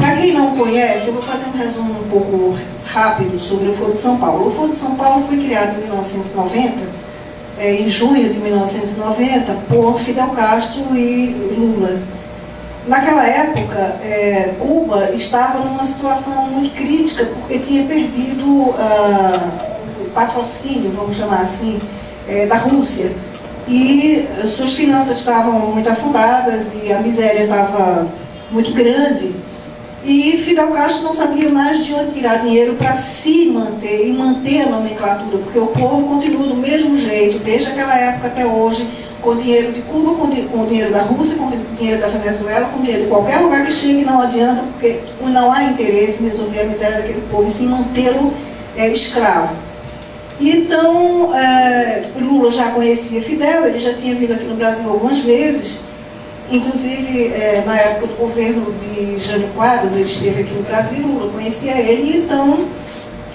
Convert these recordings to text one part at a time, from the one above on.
Para quem não conhece, eu vou fazer um resumo um pouco rápido sobre o Foro de São Paulo. O Foro de São Paulo foi criado em 1990, em junho de 1990, por Fidel Castro e Lula. Naquela época, Cuba estava numa situação muito crítica, porque tinha perdido o patrocínio, vamos chamar assim, da Rússia. E suas finanças estavam muito afundadas e a miséria estava muito grande. E Fidel Castro não sabia mais de onde tirar dinheiro para se manter e manter a nomenclatura, porque o povo continua do mesmo jeito, desde aquela época até hoje, com dinheiro de Cuba, com dinheiro da Rússia, com dinheiro da Venezuela, com dinheiro de qualquer lugar que chegue, não adianta, porque não há interesse em resolver a miséria daquele povo e sim mantê-lo escravo. Então, Lula já conhecia Fidel, ele já tinha vindo aqui no Brasil algumas vezes, inclusive na época do governo de Jânio Quadros, ele esteve aqui no Brasil, Lula conhecia ele, e então,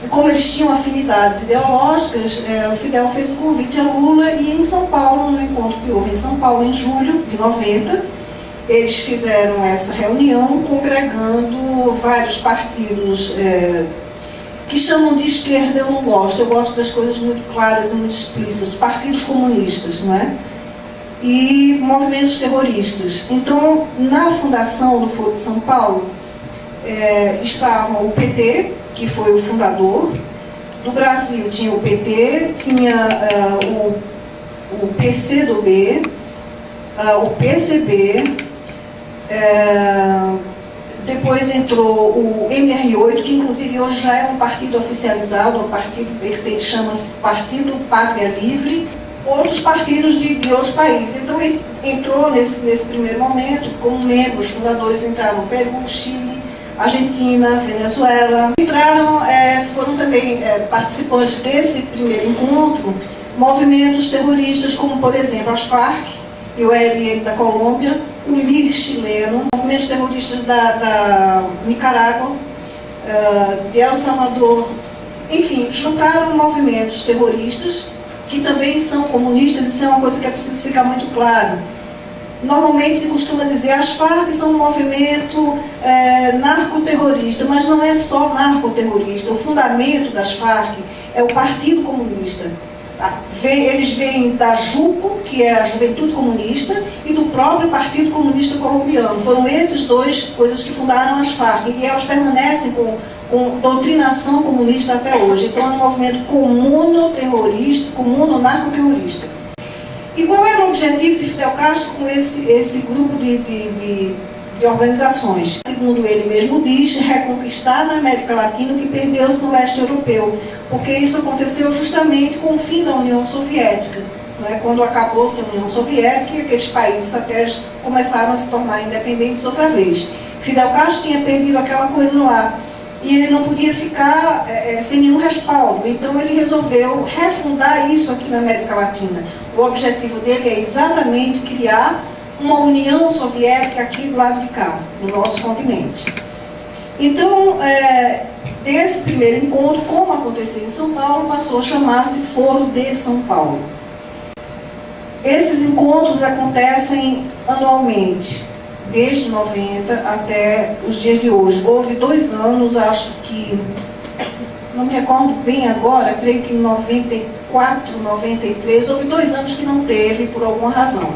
como eles tinham afinidades ideológicas, o Fidel fez o convite a Lula, e em São Paulo, no encontro que houve em São Paulo em julho de 90, eles fizeram essa reunião congregando vários partidos que chamam de esquerda. Eu não gosto, eu gosto das coisas muito claras e muito explícitas, partidos comunistas, não é? E movimentos terroristas. Então, na fundação do Foro de São Paulo, estavam o PT, que foi o fundador. Do Brasil tinha o PT, tinha o PCdoB, o PCB, depois entrou o MR8, que inclusive hoje já é um partido oficializado, ele chama-se Partido Pátria Livre. Outros partidos de outros países. Então, ele entrou nesse primeiro momento, como membros fundadores entraram Peru, Chile, Argentina, Venezuela. Foram também participantes desse primeiro encontro movimentos terroristas, como, por exemplo, as Farc e o ELN da Colômbia, o MIR chileno, movimentos terroristas da Nicarágua, de El Salvador. Enfim, juntaram movimentos terroristas que também são comunistas. Isso é uma coisa que é preciso ficar muito claro. Normalmente se costuma dizer as Farc são um movimento narcoterrorista, mas não é só narcoterrorista. O fundamento das Farc é o Partido Comunista. Eles vêm da JUCO, que é a Juventude Comunista, e do próprio Partido Comunista Colombiano. Foram esses dois coisas que fundaram as Farc, e elas permanecem com doutrinação comunista até hoje. Então é um movimento comuno-terrorista, comuno-narcoterrorista. E qual era o objetivo de Fidel Castro com esse grupo de organizações? Segundo ele mesmo diz, reconquistar na América Latina o que perdeu-se no leste europeu, porque isso aconteceu justamente com o fim da União Soviética. Quando acabou-se a União Soviética, e aqueles países satélites começaram a se tornar independentes outra vez. Fidel Castro tinha perdido aquela coisa lá, e ele não podia ficar sem nenhum respaldo. Então ele resolveu refundar isso aqui na América Latina. O objetivo dele é exatamente criar uma União Soviética aqui do lado de cá, no nosso continente. Então, desse primeiro encontro, como aconteceu em São Paulo, passou a chamar-se Foro de São Paulo. Esses encontros acontecem anualmente, desde 90 até os dias de hoje. Houve 2 anos, acho que, não me recordo bem agora, creio que em 94, 93, houve 2 anos que não teve, por alguma razão.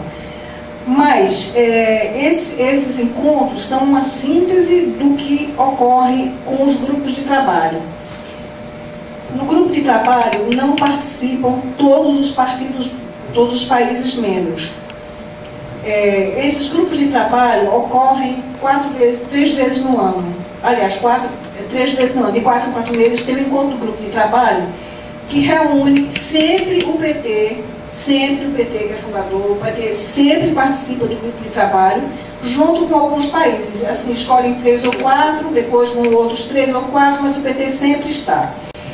Mas esses encontros são uma síntese do que ocorre com os grupos de trabalho. No grupo de trabalho não participam todos os partidos, todos os países membros. Esses grupos de trabalho ocorrem 3 vezes no ano. Aliás, 3 vezes no ano, de 4 em 4 meses, tem um encontro do grupo de trabalho que reúne sempre o PT, que é fundador, o PT sempre participa do grupo de trabalho, junto com alguns países. Assim, escolhem 3 ou 4, depois vão outros 3 ou 4, mas o PT sempre está.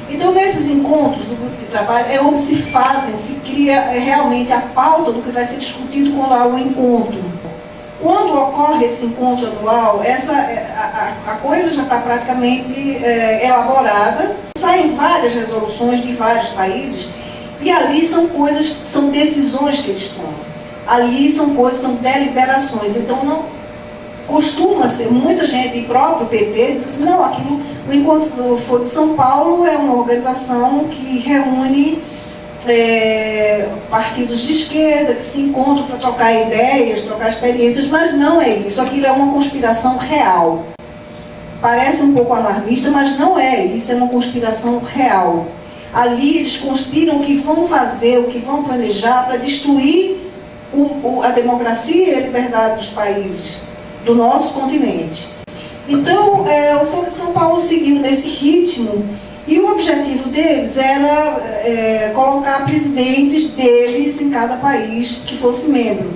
Então, nesses encontros do grupo de trabalho, é onde se cria realmente a pauta do que vai ser discutido quando há o encontro. Quando ocorre esse encontro anual, a coisa já está praticamente elaborada, saem várias resoluções de vários países, e ali são decisões que eles tomam. Ali são deliberações. Então, costuma ser, muita gente, e próprio PT, diz assim, não, aquilo, o Encontro do Foro de São Paulo é uma organização que reúne partidos de esquerda, que se encontram para trocar ideias, trocar experiências, mas não é isso, aquilo é uma conspiração real. Parece um pouco alarmista, mas não é isso, é uma conspiração real. Ali eles conspiram o que vão fazer, o que vão planejar para destruir a democracia e a liberdade dos países do nosso continente. Então, o Foro de São Paulo seguiu nesse ritmo e o objetivo deles era colocar presidentes deles em cada país que fosse membro.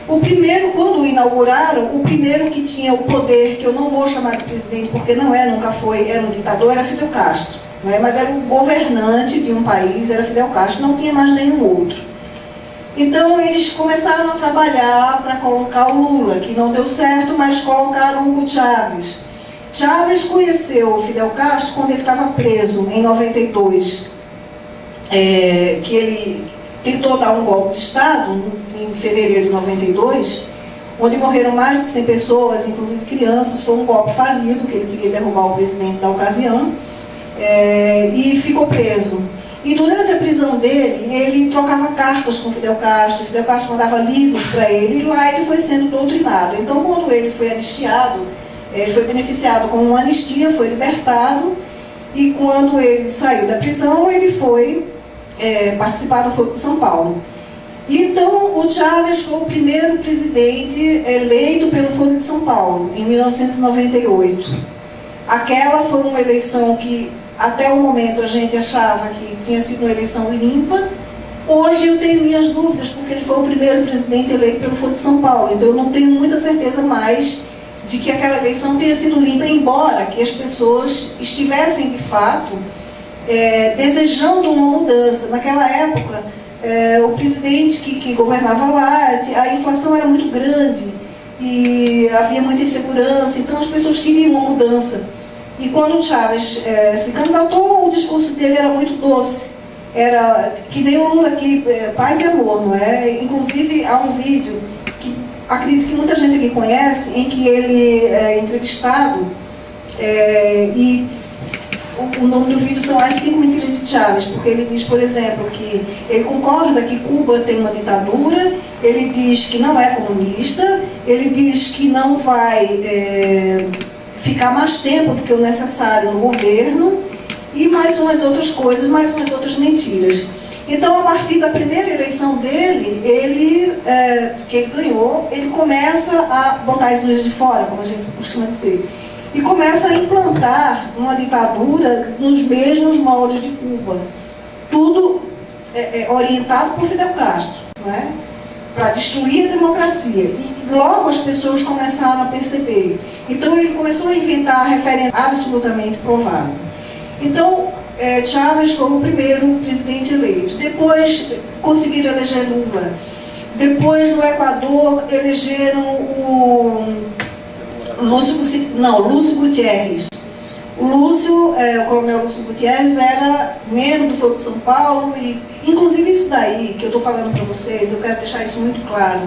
O primeiro, quando inauguraram, o primeiro que tinha o poder, que eu não vou chamar de presidente porque não é, nunca foi, era um ditador, era Fidel Castro. Não é? Mas era o governante de um país, era Fidel Castro, não tinha mais nenhum outro. Então eles começaram a trabalhar para colocar o Lula, que não deu certo, mas colocaram o Hugo Chávez. Chávez conheceu o Fidel Castro quando ele estava preso, em 92, que ele tentou dar um golpe de Estado, em fevereiro de 92, onde morreram mais de 100 pessoas, inclusive crianças. Foi um golpe falido, que ele queria derrubar o presidente da ocasião, e ficou preso. E durante a prisão dele, ele trocava cartas com Fidel Castro mandava livros para ele, e lá ele foi sendo doutrinado. Então, quando ele foi anistiado, ele foi beneficiado com uma anistia, foi libertado, e quando ele saiu da prisão, ele foi participar do Foro de São Paulo. E então, o Chávez foi o primeiro presidente eleito pelo Foro de São Paulo, em 1998. Aquela foi uma eleição que, até o momento, a gente achava que tinha sido uma eleição limpa. Hoje eu tenho minhas dúvidas, porque ele foi o primeiro presidente eleito pelo Foro de São Paulo. Então eu não tenho muita certeza mais de que aquela eleição tenha sido limpa, embora que as pessoas estivessem, de fato, desejando uma mudança. Naquela época, o presidente que governava lá, a inflação era muito grande e havia muita insegurança, então as pessoas queriam uma mudança. E quando o Chávez se candidatou, o discurso dele era muito doce. Era que nem o Lula aqui, paz e amor, não é? Inclusive, há um vídeo que acredito que muita gente aqui conhece, em que ele é entrevistado, e o nome do vídeo são As 5 Mentiras de Chávez, porque ele diz, por exemplo, que ele concorda que Cuba tem uma ditadura, ele diz que não é comunista, ele diz que não vai ficar mais tempo do que o necessário no governo, e mais umas outras coisas, mais umas outras mentiras. Então, a partir da primeira eleição dele, que ele ganhou, ele começa a botar as unhas de fora, como a gente costuma dizer, e começa a implantar uma ditadura nos mesmos moldes de Cuba. Tudo orientado por Fidel Castro, não é? Para destruir a democracia. E logo as pessoas começaram a perceber. Então ele começou a inventar referendo absolutamente provável. Então, Chávez foi o primeiro presidente eleito. Depois conseguiram eleger Lula. Depois, no Equador, elegeram o Lúcio Gutierrez. O coronel Lúcio Gutierrez era membro do Foro de São Paulo, e inclusive isso daí que eu estou falando para vocês, eu quero deixar isso muito claro,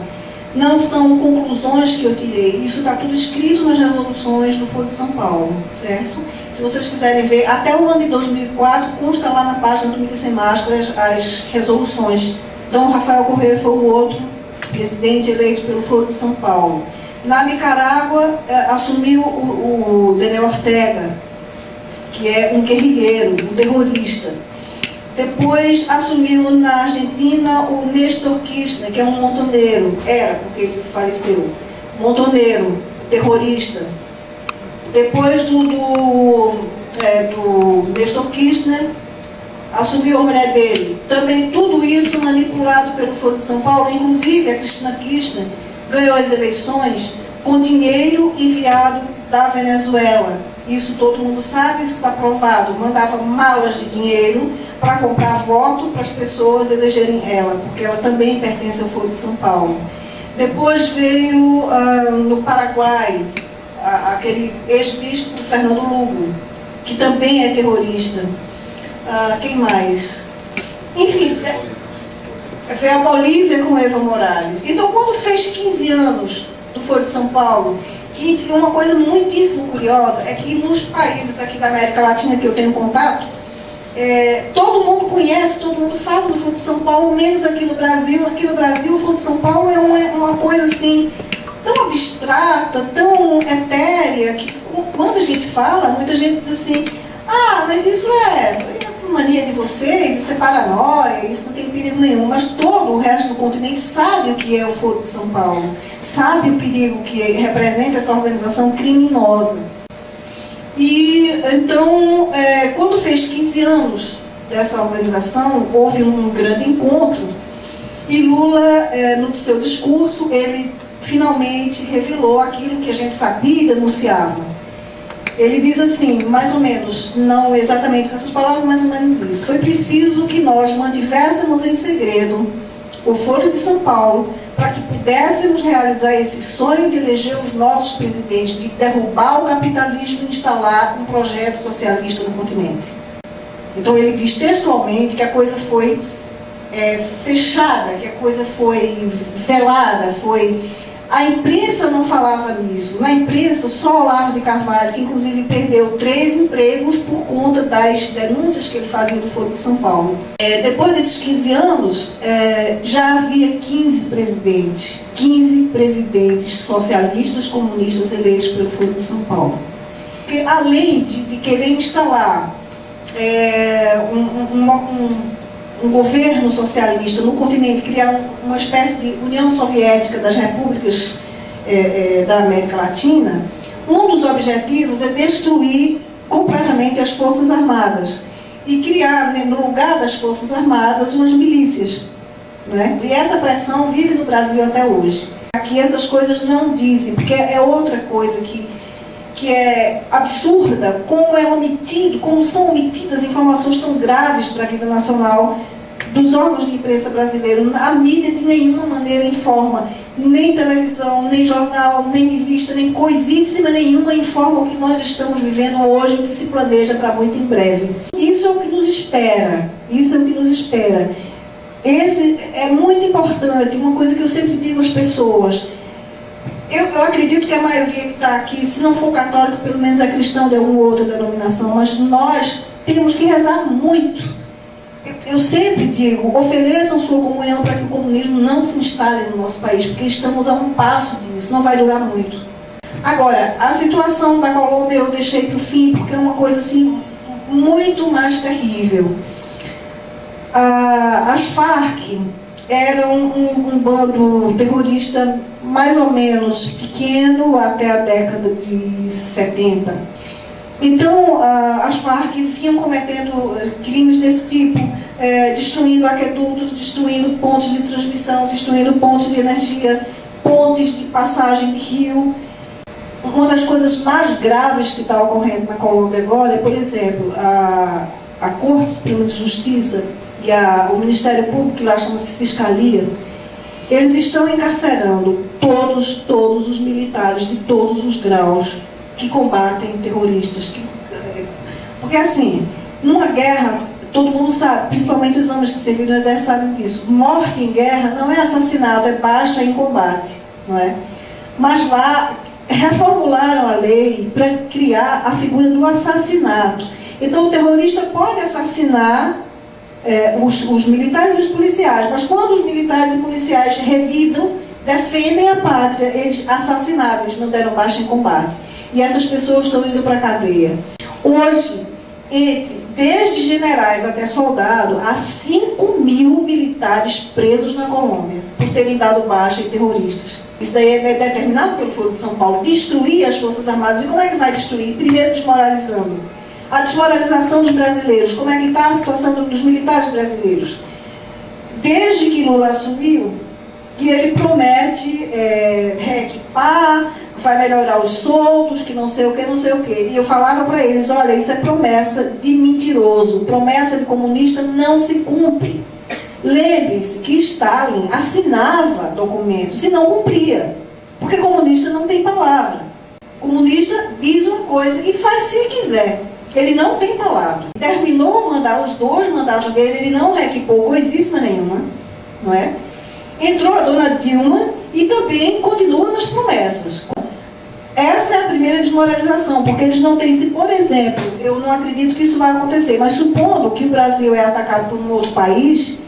não são conclusões que eu tirei, isso está tudo escrito nas resoluções do Foro de São Paulo, certo? Se vocês quiserem ver, até o ano de 2004, consta lá na página do Mídia Sem Máscaras as resoluções. Então, Rafael Correa foi o outro presidente eleito pelo Foro de São Paulo. Na Nicarágua, assumiu o Daniel Ortega, que é um guerrilheiro, um terrorista. Depois assumiu na Argentina o Néstor Kirchner, que é um montoneiro, porque ele faleceu, montoneiro, terrorista. Depois do Néstor Kirchner, assumiu a mulher dele. Também tudo isso manipulado pelo Foro de São Paulo, inclusive a Cristina Kirchner ganhou as eleições com dinheiro enviado da Venezuela. Isso todo mundo sabe, isso está provado. Mandava malas de dinheiro para comprar voto para as pessoas elegerem ela, porque ela também pertence ao Foro de São Paulo. Depois veio no Paraguai, aquele ex-bispo Fernando Lugo, que também é terrorista. Quem mais? Enfim, foi a Bolívia com Evo Morales. Então, quando fez 15 anos do Foro de São Paulo, E uma coisa muitíssimo curiosa é que nos países aqui da América Latina que eu tenho contato, todo mundo conhece, todo mundo fala do Foro de São Paulo, menos aqui no Brasil. Aqui no Brasil, o Foro de São Paulo é uma coisa assim, tão abstrata, tão etérea, que quando a gente fala, muita gente diz assim, ah, mas isso é mania de vocês, isso é paranoia, isso não tem perigo nenhum. Mas todo o resto do continente sabe o que é o Foro de São Paulo, sabe o perigo que representa essa organização criminosa. E então, quando fez 15 anos dessa organização, houve um grande encontro e Lula, no seu discurso, ele finalmente revelou aquilo que a gente sabia e denunciava. Ele diz assim, mais ou menos, não exatamente com essas palavras, mais ou menos isso: foi preciso que nós mantivéssemos em segredo o Foro de São Paulo para que pudéssemos realizar esse sonho de eleger os nossos presidentes, de derrubar o capitalismo e instalar um projeto socialista no continente. Então ele diz textualmente que a coisa foi fechada, que a coisa foi velada, A imprensa não falava nisso. Na imprensa, só Olavo de Carvalho, que inclusive perdeu 3 empregos por conta das denúncias que ele fazia do Foro de São Paulo. Depois desses 15 anos, já havia 15 presidentes socialistas, comunistas eleitos pelo Foro de São Paulo. Porque, além de querer instalar um governo socialista no continente, criar uma espécie de União Soviética das repúblicas da América Latina, um dos objetivos é destruir completamente as Forças Armadas e criar, no lugar das Forças Armadas, umas milícias. Né? E essa pressão vive no Brasil até hoje. Aqui essas coisas não dizem, porque é outra coisa que é absurda, como são omitidas informações tão graves para a vida nacional dos órgãos de imprensa brasileiros. A mídia de nenhuma maneira informa, nem televisão, nem jornal, nem revista, nem coisíssima nenhuma informa o que nós estamos vivendo hoje, o que se planeja para muito em breve. Isso é o que nos espera, Esse é muito importante, uma coisa que eu sempre digo às pessoas. Eu acredito que a maioria que está aqui, se não for católico, pelo menos é cristão de alguma outra denominação, mas nós temos que rezar muito. Eu sempre digo, ofereçam sua comunhão para que o comunismo não se instale no nosso país, porque estamos a um passo disso, não vai durar muito. Agora, a situação da Colômbia eu deixei para o fim, porque é uma coisa assim, muito mais terrível. As Farc eram um bando terrorista mais ou menos pequeno até a década de 70. Então, as Farc vinham cometendo crimes desse tipo, destruindo aquedutos, destruindo pontes de transmissão, destruindo pontes de energia, pontes de passagem de rio. Uma das coisas mais graves que está ocorrendo na Colômbia agora é, por exemplo, a Corte Suprema de Justiça e o Ministério Público, que lá chama-se Fiscalia, eles estão encarcerando todos os militares de todos os graus que combatem terroristas. Porque assim, numa guerra, todo mundo sabe, principalmente os homens que serviram no exército sabem disso, morte em guerra não é assassinato, é baixa em combate, não é? Mas lá reformularam a lei para criar a figura do assassinato. Então o terrorista pode assassinar os militares e os policiais, mas quando os militares e policiais revidam, defendem a pátria, eles assassinaram, eles não deram baixa em combate. E essas pessoas estão indo para a cadeia. Hoje, desde generais até soldado, há 5.000 militares presos na Colômbia por terem dado baixa em terroristas. Isso daí é determinado pelo Foro de São Paulo, destruir as Forças Armadas. E como é que vai destruir? Primeiro desmoralizando. A desmoralização dos brasileiros, como é que está a situação dos militares brasileiros? Desde que Lula assumiu, que ele promete reequipar, vai melhorar os soldos, que não sei o que, não sei o que. E eu falava para eles, olha, isso é promessa de mentiroso, promessa de comunista não se cumpre. Lembre-se que Stalin assinava documentos e não cumpria, porque comunista não tem palavra. Comunista diz uma coisa e faz se quiser. Ele não tem palavra. Terminou o mandato, os 2 mandatos dele, ele não reequipou coisíssima nenhuma, não é? Entrou a dona Dilma e também continua nas promessas. Essa é a primeira desmoralização, porque eles não têm, se por exemplo, eu não acredito que isso vai acontecer, mas supondo que o Brasil é atacado por um outro país,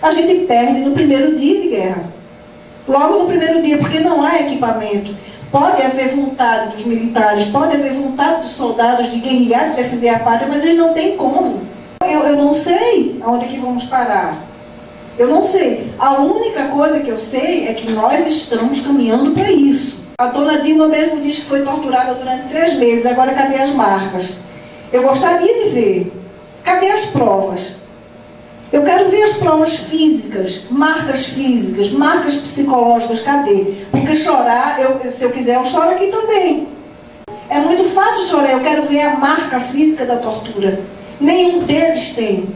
a gente perde no primeiro dia de guerra. Logo no primeiro dia, porque não há equipamento. Pode haver vontade dos militares, pode haver vontade dos soldados de guerrear, de defender a pátria, mas eles não têm como. Eu não sei aonde que vamos parar. Eu não sei. A única coisa que eu sei é que nós estamos caminhando para isso. A dona Dilma mesmo diz que foi torturada durante 3 meses. Agora, cadê as marcas? Eu gostaria de ver. Cadê as provas? Eu quero ver as provas físicas, marcas psicológicas, cadê? Porque chorar, se eu quiser, eu choro aqui também. É muito fácil chorar, eu quero ver a marca física da tortura. Nenhum deles tem.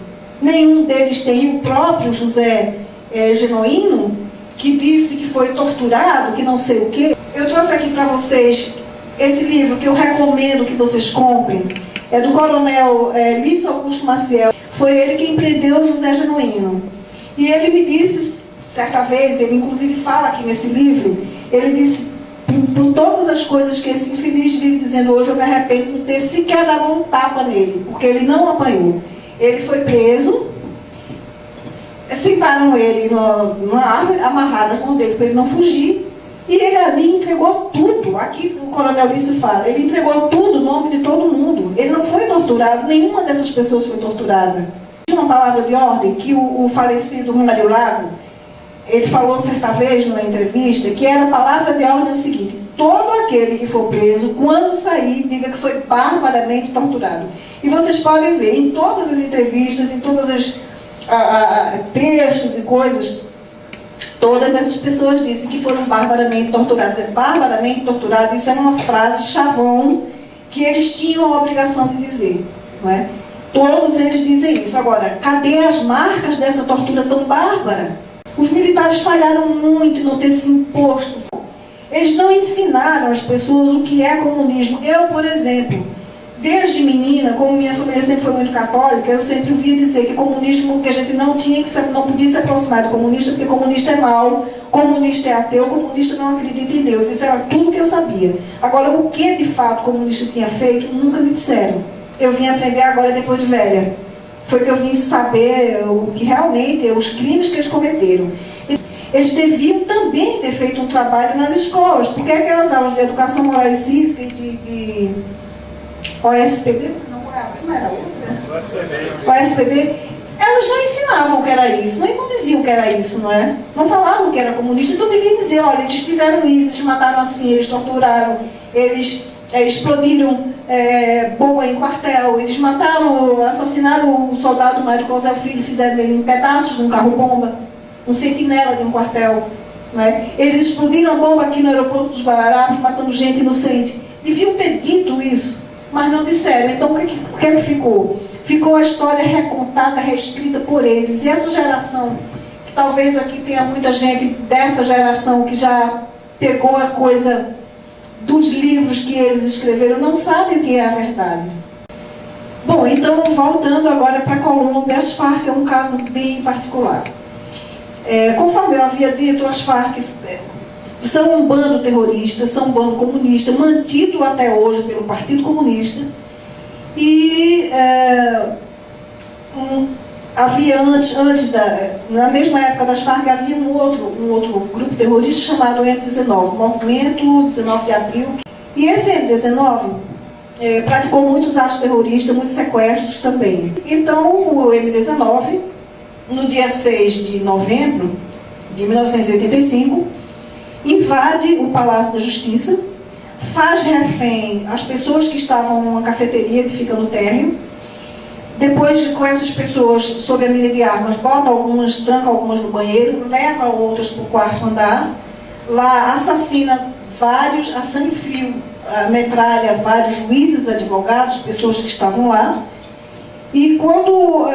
Nenhum deles tem. E o próprio José Genuíno, que disse que foi torturado, que não sei o quê. Eu trouxe aqui para vocês esse livro que eu recomendo que vocês comprem. É do coronel Luiz Augusto Maciel. Foi ele quem prendeu José Genuíno. E ele me disse, certa vez, ele inclusive fala aqui nesse livro, ele disse, por todas as coisas que esse infeliz vive dizendo hoje, eu me arrependo de não ter sequer dado um tapa nele, porque ele não apanhou. Ele foi preso, sentaram ele numa árvore, amarraram as mãos dele para ele não fugir, e ele ali entregou tudo. Aqui o coronel Lício fala, ele entregou tudo, o nome de todo mundo. Ele não foi torturado, nenhuma dessas pessoas foi torturada. Uma palavra de ordem que o falecido Romário Lago, ele falou certa vez numa entrevista, que era a palavra de ordem o seguinte: todo aquele que for preso, quando sair, diga que foi barbaramente torturado. E vocês podem ver em todas as entrevistas, em todas as textos e coisas, todas essas pessoas dizem que foram barbaramente torturadas. É barbaramente torturado, isso é uma frase chavão que eles tinham a obrigação de dizer, não é? Todos eles dizem isso. Agora, cadê as marcas dessa tortura tão bárbara? Os militares falharam muito em não ter se imposto. Eles não ensinaram às pessoas o que é comunismo. Eu, por exemplo, desde menina, como minha família sempre foi muito católica, eu sempre ouvia dizer que comunismo, que a gente não podia se aproximar do comunista, porque comunista é mau, comunista é ateu, comunista não acredita em Deus. Isso era tudo que eu sabia. Agora, o que de fato o comunista tinha feito, nunca me disseram. Eu vim aprender agora, depois de velha. Foi que eu vim saber o que realmente, os crimes que eles cometeram. Eles deviam também ter feito um trabalho nas escolas, porque aquelas aulas de educação moral e cívica e de OSPB, não era outra? OSPB, elas não ensinavam o que era isso, não diziam o que era isso, não é? Não falavam que era comunista, então deviam dizer, olha, eles fizeram isso, eles mataram assim, eles torturaram, eles explodiram bomba em quartel, eles mataram, assassinaram o soldado Mário Cosel Filho, fizeram ele em pedaços num carro-bomba, um sentinela de um quartel, não é? Eles explodiram a bomba aqui no aeroporto dos Guararapes, matando gente inocente. Deviam ter dito isso, mas não disseram. Então o que ficou? Ficou a história recontada, reescrita por eles. E essa geração, que talvez aqui tenha muita gente dessa geração que já pegou a coisa dos livros que eles escreveram, não sabe o que é a verdade. Bom, então voltando agora para a Colômbia, as Farc é um caso bem particular. Conforme eu havia dito, as Farc são um bando terrorista, são um bando comunista, mantido até hoje pelo Partido Comunista. E havia na mesma época das Farc, havia um outro grupo terrorista chamado M19, Movimento 19 de Abril. E esse M19 praticou muitos atos terroristas, muitos sequestros também. Então o M19, no dia 6 de novembro de 1985, invade o Palácio da Justiça, faz refém as pessoas que estavam numa cafeteria que fica no térreo. Depois, com essas pessoas, sob a mira de armas, bota algumas, tranca algumas no banheiro, leva outras para o quarto andar, lá assassina vários, a sangue frio, metralha vários juízes, advogados, pessoas que estavam lá. E quando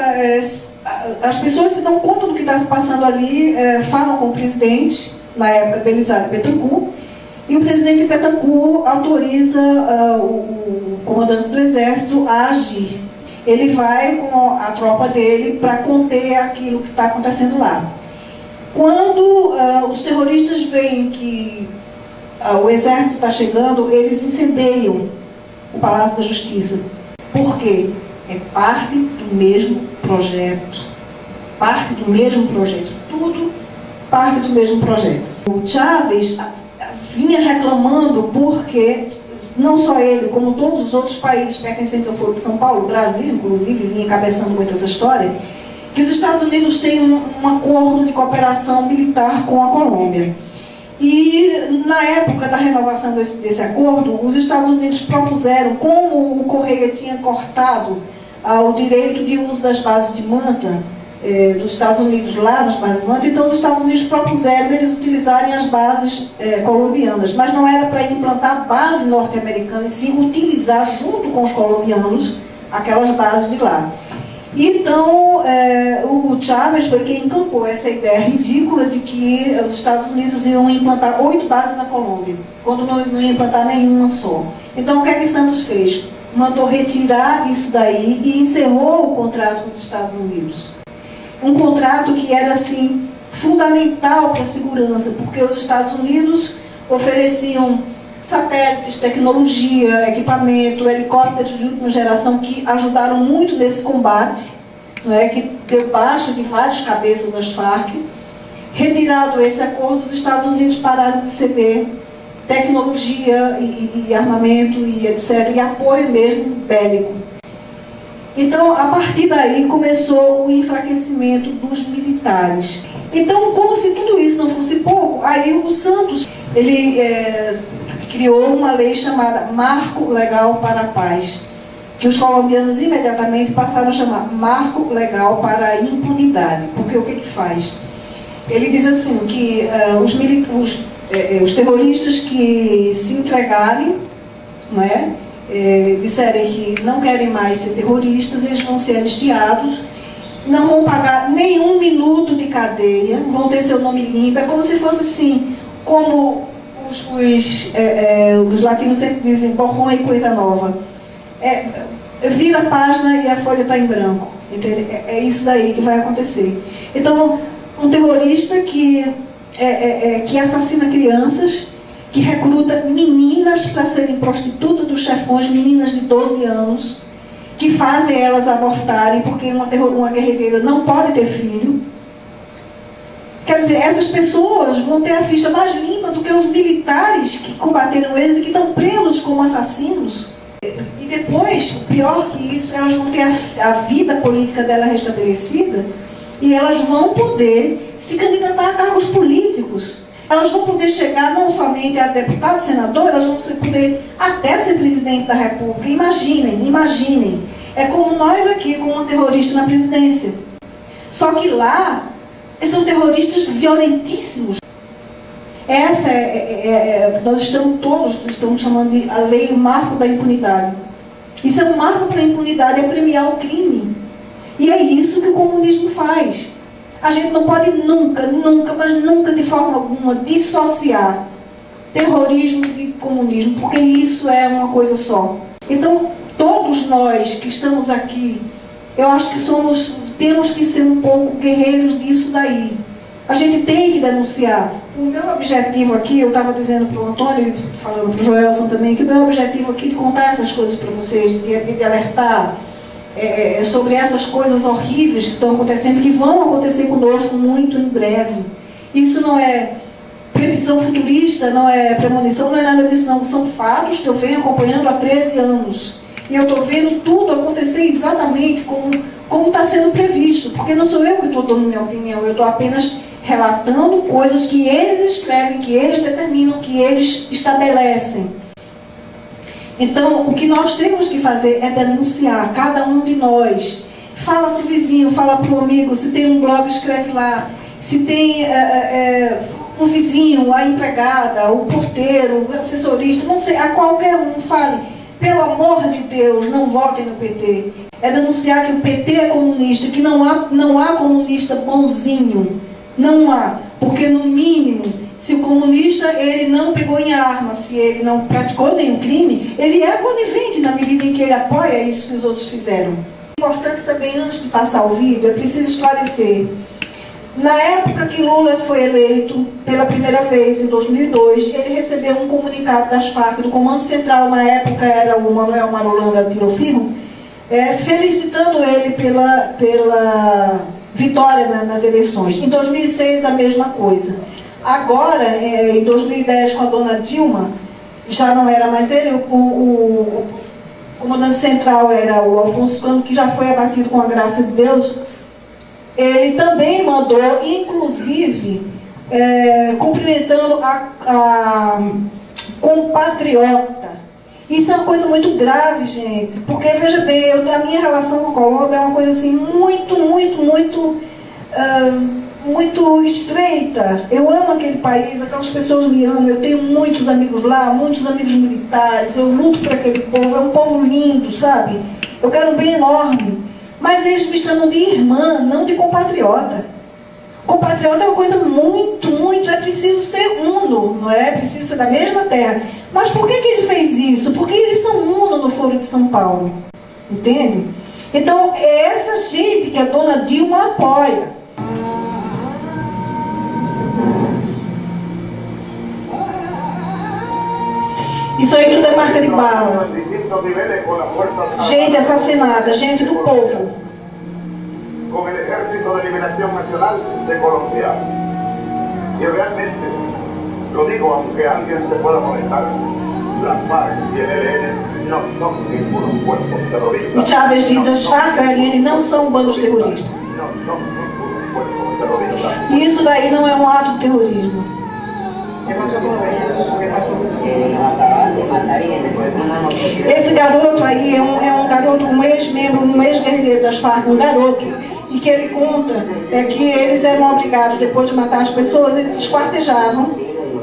as pessoas se dão conta do que está se passando ali, falam com o presidente, na época Belisário Bittencourt, e o presidente Bittencourt autoriza o comandante do exército a agir. Ele vai com a tropa dele para conter aquilo que está acontecendo lá. Quando os terroristas veem que o exército está chegando, eles incendeiam o Palácio da Justiça. Por quê? É parte do mesmo projeto. Parte do mesmo projeto. Tudo parte do mesmo projeto. O Chávez vinha reclamando porque, não só ele, como todos os outros países pertencentes ao Foro de São Paulo, o Brasil, inclusive, vinha encabeçando muito essa história, que os Estados Unidos têm um acordo de cooperação militar com a Colômbia. E, na época da renovação desse acordo, os Estados Unidos propuseram, como o Correia tinha cortado o direito de uso das bases de Manta, dos Estados Unidos lá nas bases de Manta, então os Estados Unidos propuseram eles utilizarem as bases colombianas, mas não era para implantar base norte-americana, e sim utilizar junto com os colombianos aquelas bases de lá. Então, o Chávez foi quem encampou essa ideia ridícula de que os Estados Unidos iam implantar 8 bases na Colômbia, quando não ia implantar nenhuma só. Então, o que é que Santos fez? Mandou retirar isso daí e encerrou o contrato com os Estados Unidos. Um contrato que era, assim, fundamental para a segurança, porque os Estados Unidos ofereciam satélites, tecnologia, equipamento, helicópteros de última geração que ajudaram muito nesse combate, não é? Que deu baixa de vários cabeças das Farc. Retirado esse acordo, os Estados Unidos pararam de ceder tecnologia e armamento e etc., e apoio mesmo bélico. Então, a partir daí, começou o enfraquecimento dos militares. Então, como se tudo isso não fosse pouco, aí o Santos, ele criou uma lei chamada Marco Legal para a Paz, que os colombianos imediatamente passaram a chamar Marco Legal para a Impunidade. Porque o que que faz? Ele diz assim, que os terroristas que se entregarem, não é? Disserem que não querem mais ser terroristas, eles vão ser anistiados, não vão pagar nenhum minuto de cadeia, vão ter seu nome limpo. É como se fosse assim, como os latinos sempre dizem, borrão e coisa nova. Vira a página e a folha está em branco. Entende? É isso daí que vai acontecer. Então, um terrorista que assassina crianças, que recruta meninas para serem prostitutas dos chefões, meninas de 12 anos, que fazem elas abortarem, porque uma guerrilheira não pode ter filho. Quer dizer, essas pessoas vão ter a ficha mais limpa do que os militares que combateram eles e que estão presos como assassinos. E depois, pior que isso, elas vão ter a vida política dela restabelecida e elas vão poder se candidatar a cargos políticos. Elas vão poder chegar não somente a deputado, senador, elas vão poder até ser presidente da República. Imaginem. É como nós aqui com uma terrorista na presidência. Só que lá, são terroristas violentíssimos. Essa nós estamos chamando de a lei, o marco da impunidade. Isso é um marco para a impunidade, é premiar o crime. E é isso que o comunismo faz. A gente não pode nunca, mas nunca de forma alguma dissociar terrorismo de comunismo, porque isso é uma coisa só. Então, todos nós que estamos aqui, eu acho que temos que ser um pouco guerreiros disso daí. A gente tem que denunciar. O meu objetivo aqui, eu estava dizendo para o Antônio, falando para o Joelson também, que o meu objetivo aqui de contar essas coisas para vocês, de alertar sobre essas coisas horríveis que estão acontecendo, que vão acontecer conosco muito em breve. Isso não é previsão futurista, não é premonição, não é nada disso, não. São fatos que eu venho acompanhando há 13 anos. E eu estou vendo tudo acontecer exatamente como está sendo previsto. Porque não sou eu que estou dando minha opinião, eu estou apenas relatando coisas que eles escrevem, que eles determinam, que eles estabelecem. Então, o que nós temos que fazer é denunciar, cada um de nós. Fala para o vizinho, fala para o amigo, se tem um blog, escreve lá. Se tem um vizinho, a empregada, o porteiro, o assessorista, não sei, a qualquer um, fale. Pelo amor de Deus, não votem no PT. É denunciar que o PT é comunista, que não há comunista bonzinho. Não há, porque no mínimo, se o comunista ele não pegou em arma, se ele não praticou nenhum crime, ele é conivente na medida em que ele apoia isso que os outros fizeram. Importante também, antes de passar o vídeo, é preciso esclarecer. Na época que Lula foi eleito pela primeira vez, em 2002, ele recebeu um comunicado das Farc, do Comando Central, na época era o Manuel Marulanda Tirofirmo, felicitando ele pela vitória nas eleições. Em 2006, a mesma coisa. Agora, em 2010, com a dona Dilma, já não era mais ele, o comandante central era o Alfonso Cano, que já foi abatido com a graça de Deus. Ele também mandou, inclusive, cumprimentando a compatriota. Isso é uma coisa muito grave, gente, porque, veja bem, a minha relação com a Colômbia é uma coisa assim, muito estreita. Eu amo aquele país, aquelas pessoas me amam, eu tenho muitos amigos lá, muitos amigos militares, eu luto por aquele povo, é um povo lindo, sabe? Eu quero um bem enorme. Mas eles me chamam de irmã, não de compatriota. Compatriota é uma coisa é preciso ser uno, não é? É preciso ser da mesma terra. Mas por que ele fez isso? Porque eles são uno no Foro de São Paulo. Entende? Então, é essa gente que a dona Dilma apoia. Isso aí tudo é marca de bala. Gente assassinada, gente do povo. Como o Exército de Liberação Nacional de Colômbia. E realmente, lo digo aunque alguien se pueda molestar, las FARC y el ELN no son ningunos cuerpos terroristas. O Chávez diz, as FARC e o ELN não são bandos terroristas. Não são ningunos cuerpos terroristas. E isso daí não é um ato de terrorismo. Esse garoto aí é um garoto, um ex-membro, um ex-guerrilheiro das Farc, um garoto, e que ele conta que eles eram obrigados, depois de matar as pessoas, eles esquartejavam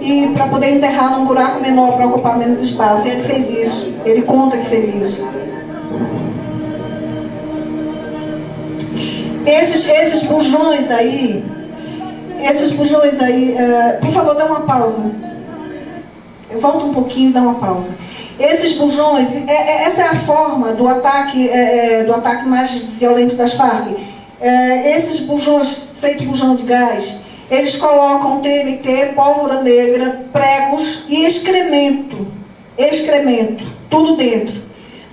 e para poder enterrar num buraco menor, para ocupar menos espaço. E ele fez isso, ele conta que fez isso. Esses bujões aí, por favor, dá uma pausa. Eu volto um pouquinho e dá uma pausa. Esses bujões, essa é a forma do ataque mais violento das Farc. Esses bujões, feito bujão de gás, eles colocam TNT, pólvora negra, pregos e excremento, tudo dentro.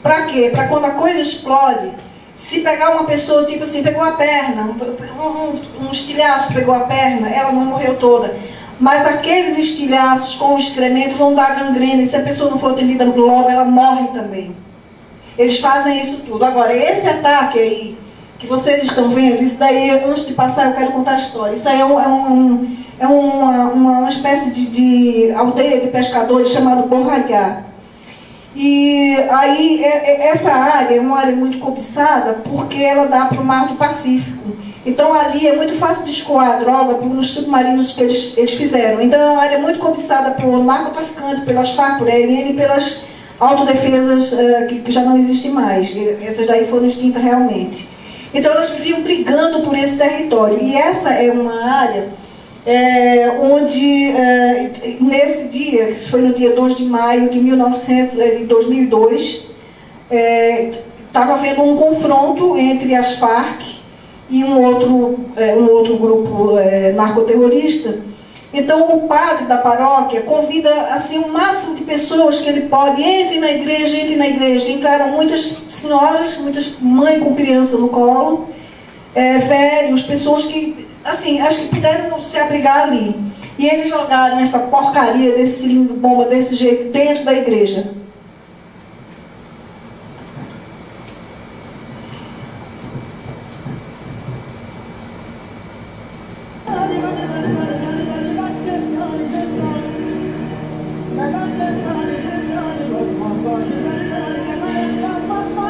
Para quê? Para quando a coisa explode, se pegar uma pessoa, tipo assim, pegou a perna, um estilhaço pegou a perna, ela não morreu toda. Mas aqueles estilhaços com o excremento vão dar gangrena, e se a pessoa não for atendida logo, ela morre também. Eles fazem isso tudo. Agora, esse ataque aí, que vocês estão vendo, isso daí, antes de passar, eu quero contar a história. Isso aí é uma espécie de aldeia de pescadores chamada Borralhá. E aí, essa área é uma área muito cobiçada, porque ela dá para o Mar do Pacífico. Então ali é muito fácil de escoar a droga nos submarinos que eles fizeram. Então é uma área muito cobiçada por narcotraficante, pelas Farc, por ELN e pelas autodefesas que já não existem mais. Essas daí foram extintas realmente. Então elas viviam brigando por esse território. E essa é uma área onde, nesse dia, que foi no dia 2 de maio de 2002, estava havendo um confronto entre as Farc e um outro grupo narcoterrorista. Então o padre da paróquia convida assim o máximo de pessoas que ele pode, entre na igreja. Entraram muitas senhoras, muitas mães com criança no colo, velhos, pessoas que, assim, acho que puderam se abrigar ali. E eles jogaram essa porcaria desse cilindro bomba desse jeito dentro da igreja.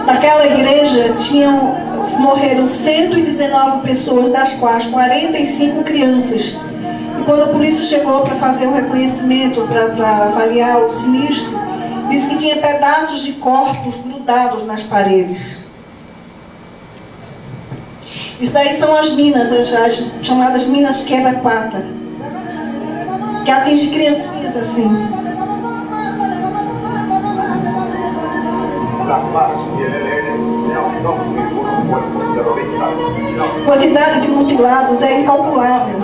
Naquela igreja morreram 119 pessoas, das quais 45 crianças. E quando a polícia chegou para fazer o reconhecimento, para avaliar o sinistro, disse que tinha pedaços de corpos grudados nas paredes. Isso daí são as minas, as chamadas minas quebra-pata, que atingem criancinhas assim. Las FARC y el ELN no son ningunos cuerpos terroristas. A quantidade de mutilados é incalculável.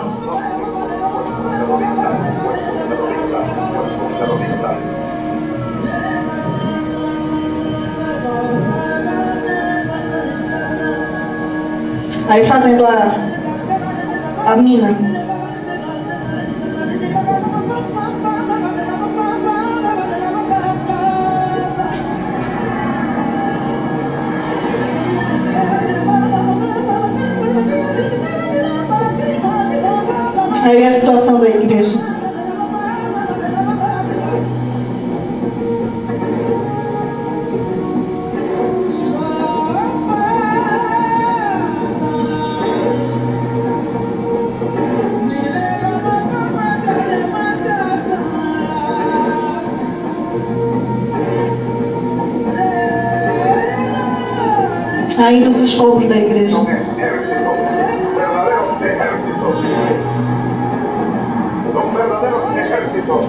Aí fazendo a mina. Aí a situação da igreja. Ainda os escombros da igreja. Son verdaderos ejércitos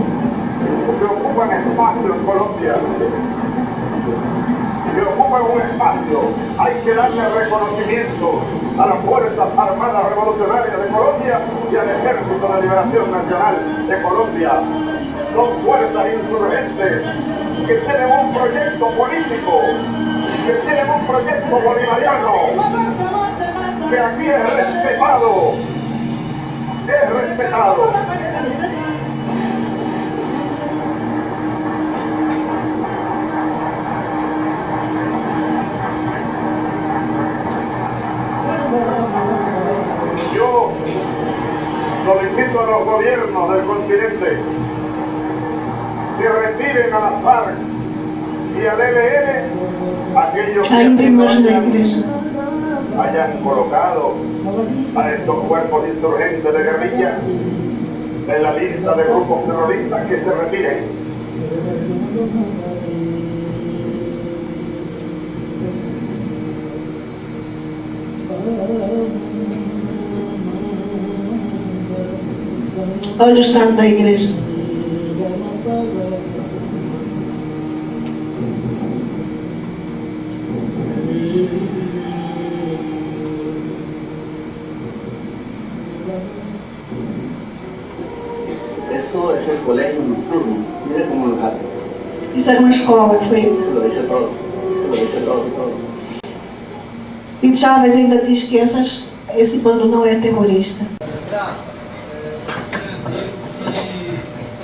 que ocupan espacio en Colombia, que ocupan un espacio. Hay que darle reconocimiento a las Fuerzas Armadas Revolucionarias de Colombia y al Ejército de Liberación Nacional de Colombia. Son fuerzas insurgentes que tienen un proyecto político, que tienen un proyecto bolivariano, que aquí es respetado. Es respetado. Yo solicito a los gobiernos del continente que retiren a las FARC y al ELN aquellos que hayan colocado a estos cuerpos insurgentes de guerrilla en la lista de grupos terroristas, que se retiren. Olha o estado da igreja. Esto es el colegio nocturno. Mire cómo lo hace. Isso era uma escola, foi. Lo dice todo. Lo dice todo. E Chávez ainda diz que esse bando não é terrorista. Graça, que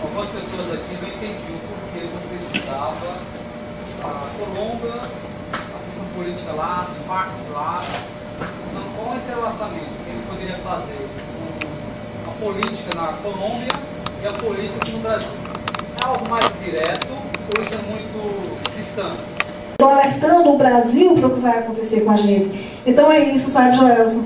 algumas pessoas aqui não entendiam por que você estudava a Colômbia, a questão política lá, as Farc lá. Qual o entrelaçamento que ele poderia fazer com a política na Colômbia e a política no Brasil? É algo mais direto ou isso é muito distante? Estou alertando o Brasil para o que vai acontecer com a gente. Então é isso, sabe, Joelson?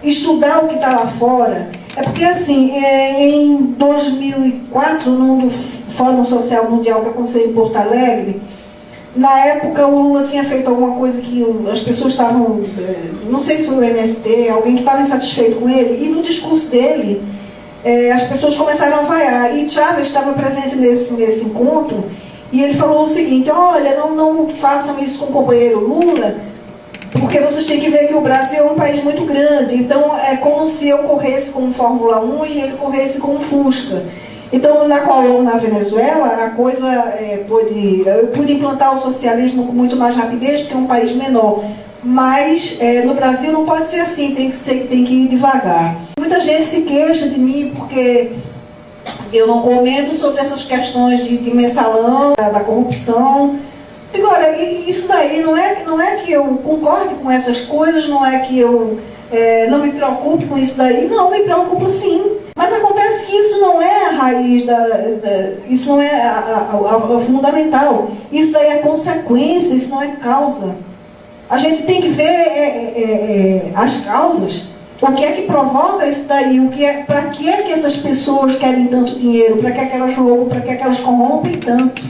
Estudar o que está lá fora. É porque, assim, em 2004, no Fórum Social Mundial que aconteceu em Porto Alegre, na época o Lula tinha feito alguma coisa que as pessoas estavam, não sei se foi o MST, alguém que estava insatisfeito com ele, e no discurso dele, as pessoas começaram a vaiar. E Chávez estava presente nesse encontro, e ele falou o seguinte: olha, não façam isso com o companheiro Lula, porque vocês têm que ver que o Brasil é um país muito grande, então é como se eu corresse com um Fórmula 1 e ele corresse com um Fusca. Então, na Venezuela, a coisa eu pude implantar o socialismo com muito mais rapidez, porque é um país menor. Mas no Brasil não pode ser assim, tem que ir devagar. Muita gente se queixa de mim porque eu não comento sobre essas questões de mensalão, da corrupção. Digo, olha, isso daí não é que eu concorde com essas coisas, não é que eu não me preocupe com isso daí, não, me preocupo sim. Mas acontece que isso não é a raiz, isso não é a fundamental, isso daí é consequência, isso não é causa. A gente tem que ver as causas, o que é que provoca isso daí, para que é que essas pessoas querem tanto dinheiro, para que é que elas roubam, para que é que elas corrompem tanto.